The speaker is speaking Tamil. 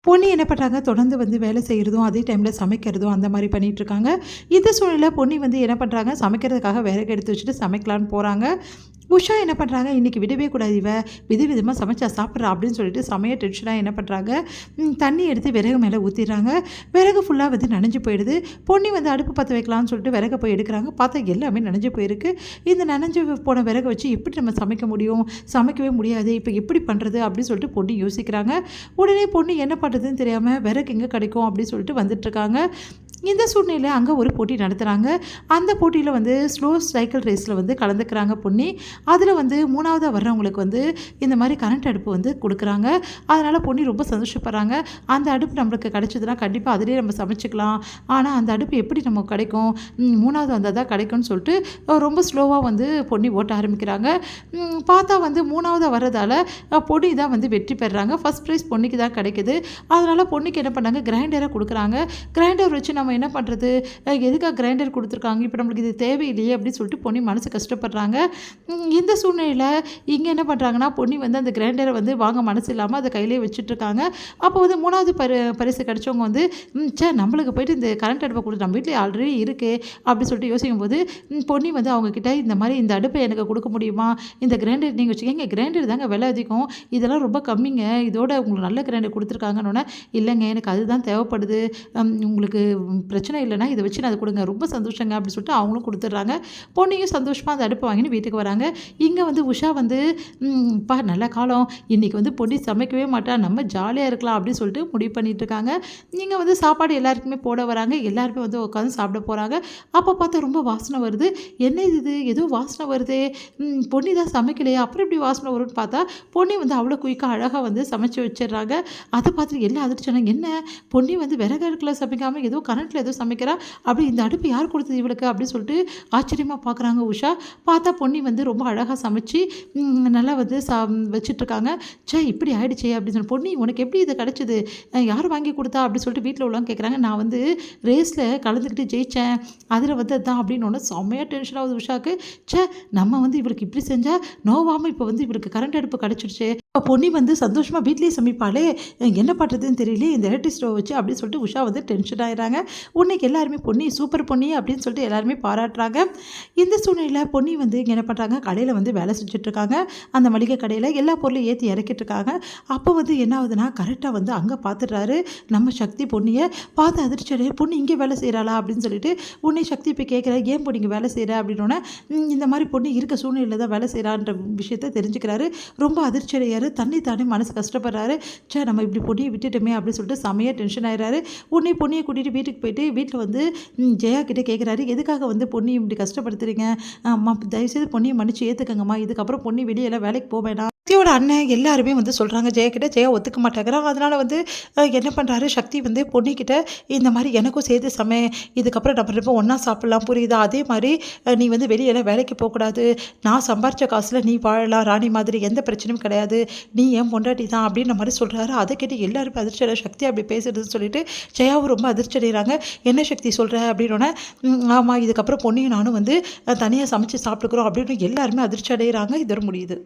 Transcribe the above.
பொன்னி என்ன பண்ணுறாங்க, தொடர்ந்து வந்து வேலை செய்கிறதும் அதே டைமில் சமைக்கிறதும் அந்த மாதிரி பண்ணிகிட்ருக்காங்க. இந்த சூழ்நிலை பொன்னி வந்து என்ன பண்ணுறாங்க, சமைக்கிறதுக்காக விறகு எடுத்து வச்சுட்டு சமைக்கலான்னு போகிறாங்க. உஷா என்ன பண்ணுறாங்க, இன்றைக்கி விடவே கூடாது, விதவிதமாக சமைச்சா சாப்பிட்றா அப்படின்னு சொல்லிட்டு செமைய டென்ஷனாக என்ன பண்ணுறாங்க, தண்ணி எடுத்து விறகு மேலே ஊற்றிடுறாங்க. விறகு ஃபுல்லாக வந்து நனைஞ்சு போயிடுது. பொன்னி வந்து அடுப்பு பற்ற வைக்கலாம்னு சொல்லிட்டு விறகை போய் எடுக்கிறாங்க. பார்த்தா எல்லாமே நனைஞ்சு போயிருக்கு. இந்த நனைஞ்சு போன விறகை வச்சு எப்படி நம்ம சமைக்க முடியும், சமைக்கவே முடியாது, இப்போ எப்படி பண்ணுறது அப்படின்னு சொல்லிட்டு பொன்னி யோசிக்கிறாங்க. உடனே பொன்னி என்ன பண்ணுறதுன்னு தெரியாமல் விறகு எங்கே கிடைக்கும் அப்படின்னு சொல்லிட்டு வந்துட்டுருக்காங்க. இந்த சூழ்நிலையில் அங்கே ஒரு போட்டி நடத்துகிறாங்க. அந்த போட்டியில் வந்து ஸ்லோ சைக்கிள் ரேஸில் வந்து கலந்துக்கிறாங்க பொன்னி. அதில் வந்து 3ஆவதாக வர்றவங்களுக்கு வந்து இந்த மாதிரி கரண்ட் அடுப்பு வந்து கொடுக்குறாங்க. அதனால் பொன்னி ரொம்ப சந்தோஷப்படுறாங்க. அந்த அடுப்பு நம்மளுக்கு கிடைச்சதுன்னா கண்டிப்பாக அதிலே நம்ம சமைச்சிக்கலாம். ஆனால் அந்த அடுப்பு எப்படி நமக்கு கிடைக்கும், 3ஆவது வந்தால் தான் கிடைக்கும்னு சொல்லிட்டு ரொம்ப ஸ்லோவாக வந்து பொன்னி ஓட்ட ஆரம்பிக்கிறாங்க. பார்த்தா வந்து 3ஆவதாக வர்றதால பொன்னி தான் வந்து வெற்றி பெறுறாங்க. ஃபஸ்ட் ப்ரைஸ் பொன்னிக்கு தான் கிடைக்குது. அதனால் பொன்னிக்கு என்ன பண்ணாங்க, கிரைண்டரை கொடுக்குறாங்க. கிரைண்டர் வச்சு நம்ம என்ன பண்ணுறது, எதுக்காக கிரைண்டர் கொடுத்துருக்காங்க, இப்போ நம்மளுக்கு இது தேவையில்லையே அப்படின்னு சொல்லிட்டு பொன்னி மனசு கஷ்டப்படுறாங்க. இந்த சூழ்நிலையில் இங்கே என்ன பண்ணுறாங்கன்னா, பொன்னி வந்து அந்த கிரைண்டரை வந்து வாங்க மனசு இல்லாமல் அதை கையிலே வச்சுட்ருக்காங்க. அப்போ வந்து 3ஆவது பரிசு கிடச்சவங்க வந்து நம்மளுக்கு போய்ட்டு இந்த கரண்ட் அடுப்பை கொடுத்து நம்ம வீட்டில் ஆல்ரெடி இருக்குது அப்படின்னு சொல்லிட்டு யோசிக்கும் போது பொன்னி வந்து அவங்கக்கிட்ட இந்த மாதிரி இந்த அடுப்பை எனக்கு கொடுக்க முடியுமா, இந்த கிரைண்டர் நீங்கள் வச்சுக்கோங்க, கிரைண்டர் தாங்க விலை அதிகம், இதெல்லாம் ரொம்ப கம்மிங்க, இதோட உங்களுக்கு நல்ல கிரைண்டர் கொடுத்துருக்காங்கன்னு. இல்லைங்க, எனக்கு அதுதான் தேவைப்படுது, உங்களுக்கு பிரச்சனை இல்லைனா இதை வச்சு நான் அதை கொடுங்க, ரொம்ப சந்தோஷங்க அப்படின்னு சொல்லிட்டு அவங்களும் கொடுத்துட்றாங்க. பொண்ணையும் சந்தோஷமாக அந்த அடுப்பை வாங்கின்னு வீட்டுக்கு வராங்க. இங்கே வந்து உஷா வந்து நல்ல காலம், இன்றைக்கி வந்து பொன்னி சமைக்கவே மாட்டா, நம்ம ஜாலியாக இருக்கலாம் அப்படின்னு சொல்லிட்டு முடிவு பண்ணிகிட்ருக்காங்க. இங்கே வந்து சாப்பாடு எல்லாருக்குமே போட வராங்க. எல்லாருமே வந்து உட்காந்து சாப்பிட போகிறாங்க. அப்போ பார்த்தா ரொம்ப வாசனை வருது. என்ன இது, ஏதோ வாசனை வருதே, பொன்னி தான் சமைக்கலையா, அப்புறம் எப்படி வாசனை வரும்னு பார்த்தா பொன்னி வந்து அவ்வளோ குயிக்காக அழகாக வந்து சமைச்சு வச்சிடுறாங்க. அதை பார்த்துட்டு எல்லாம் அதிர்ச்சி, என்ன பொன்னி வந்து விறகு அடுக்கில் சமைக்காமல் ஏதோ கரண்ட்டில் ஏதோ சமைக்கிறா, அப்படி இந்த அடுப்பு யார் கொடுத்தது இவளுக்கு அப்படின்னு சொல்லிட்டு ஆச்சரியமாக பார்க்குறாங்க உஷா. பார்த்தா பொன்னி வந்து ரொம்ப அழகாக சமைச்சு நல்லா வந்து வச்சிட்ருக்காங்க. இப்படி ஆகிடுச்சே அப்படின்னு சொல்லி, பொன்னி உனக்கு எப்படி இது கிடச்சிது, யார் வாங்கி கொடுத்தா அப்படின்னு சொல்லிட்டு வீட்டில் உள்ளவங்க கேட்குறாங்க. நான் வந்து ரேஸில் கலந்துக்கிட்டு ஜெயித்தேன், அதில் வந்து அதுதான் அப்படின்னு ஒன்று செம்மையாக டென்ஷன் ஆகுது உஷாவுக்கு. நம்ம வந்து இவளுக்கு இப்படி செஞ்சால் நோவாமல் இப்போ வந்து இவளுக்கு கரண்ட் அடுப்பு கிடச்சிடுச்சு, பொன்னி வந்து சந்தோஷமாக வீட்லேயே சமைப்பாளே, என்ன பண்ணுறதுன்னு தெரியல இந்த எலக்ட்ரிக் ஸ்டவ் வச்சு அப்படின்னு சொல்லிட்டு உஷா வந்து டென்ஷன் ஆகிடுறாங்க. உன்னைக்கு எல்லாருமே பொன்னி சூப்பர் பொன்னி அப்படின்னு சொல்லிட்டு எல்லாருமே பாராட்டுறாங்க. இந்த சூழ்நிலையில் பொன்னி வந்து என்ன பண்ணுறாங்க, கடையில் வந்து வேலை செஞ்சுட்ருக்காங்க. அந்த மளிகை கடையில் எல்லா பொருளையும் ஏற்றி இறக்கிட்டுருக்காங்க. அப்போ வந்து என்ன ஆகுதுன்னா, கரெக்டாக வந்து அங்கே பார்த்துடுறாரு நம்ம சக்தி. பொன்னியை பார்த்து அதிர்ச்சி, பொண்ணு இங்கே வேலை செய்கிறாளா அப்படின்னு சொல்லிட்டு உன்னை சக்தி இப்போ கேட்குறா, ஏன் பொண்ணு இங்கே வேலை செய்கிற அப்படின்னோடனே இந்த மாதிரி பொண்ணு இருக்க சூழ்நிலையில் தான் வேலை செய்கிறான்ற விஷயத்தை தெரிஞ்சுக்கிறாரு. ரொம்ப அதிர்ச்சி அடையாரு, தானே மனசு கஷ்டப்படுறாரு. நம்ம இப்படி பொண்ணியை விட்டுட்டோமே அப்படின்னு சொல்லிட்டு செமையாக டென்ஷன் ஆயிடுறாரு. உடனே பொண்ணியை கூட்டிகிட்டு வீட்டுக்கு போயிட்டு வீட்டில் வந்து ஜெயா கிட்டே கேட்குறாரு, எதுக்காக வந்து பொண்ணியை இப்படி கஷ்டப்படுத்துறீங்க, அம்மா தயவுசெய்து பொண்ணியை மன்னிச்சு ஏற்றுக்கங்கம்மா, இதுக்கப்புறம் பொண்ணி வெளியெல்லாம் வேலைக்கு போக வேணாம். சக்தியோட அண்ணன் எல்லாருமே வந்து சொல்கிறாங்க ஜெயா கிட்ட. ஜெயா ஒத்துக்க மாட்டேங்கிறான். அதனால் வந்து என்ன பண்ணுறாரு, சக்தி வந்து பொண்ணிக்கிட்ட இந்த மாதிரி எனக்கும் சேர்த்து இதுக்கப்புறம் நம்ம ரொம்ப ஒன்றா சாப்பிட்லாம், புரியுதா, அதே மாதிரி நீ வந்து வெளியெல்லாம் வேலைக்கு போகக்கூடாது, நான் சம்பாரித்த காசில் நீ வாழலாம் ராணி மாதிரி, எந்த பிரச்சனையும் கிடையாது, நீ ஏன் பொண்டாட்டி தான் அப்படின்ற மாதிரி சொல்கிறாரு. அதை கேட்டு எல்லாருமே அதிர்ச்சி சக்தி அப்படி பேசுறதுன்னு சொல்லிட்டு ஜெயாவும் ரொம்ப அதிர்ச்சி அடைகிறாங்க. என்ன சக்தி சொல்கிற அப்படின்னோடனே, ஆமாம் இதுக்கப்புறம் பொண்ணையும் நானும் வந்து தனியாக சமைச்சு சாப்பிட்டுக்கிறோம் அப்படின்னு எல்லாருமே அதிர்ச்சி அடைகிறாங்க. இதோட முடியுது.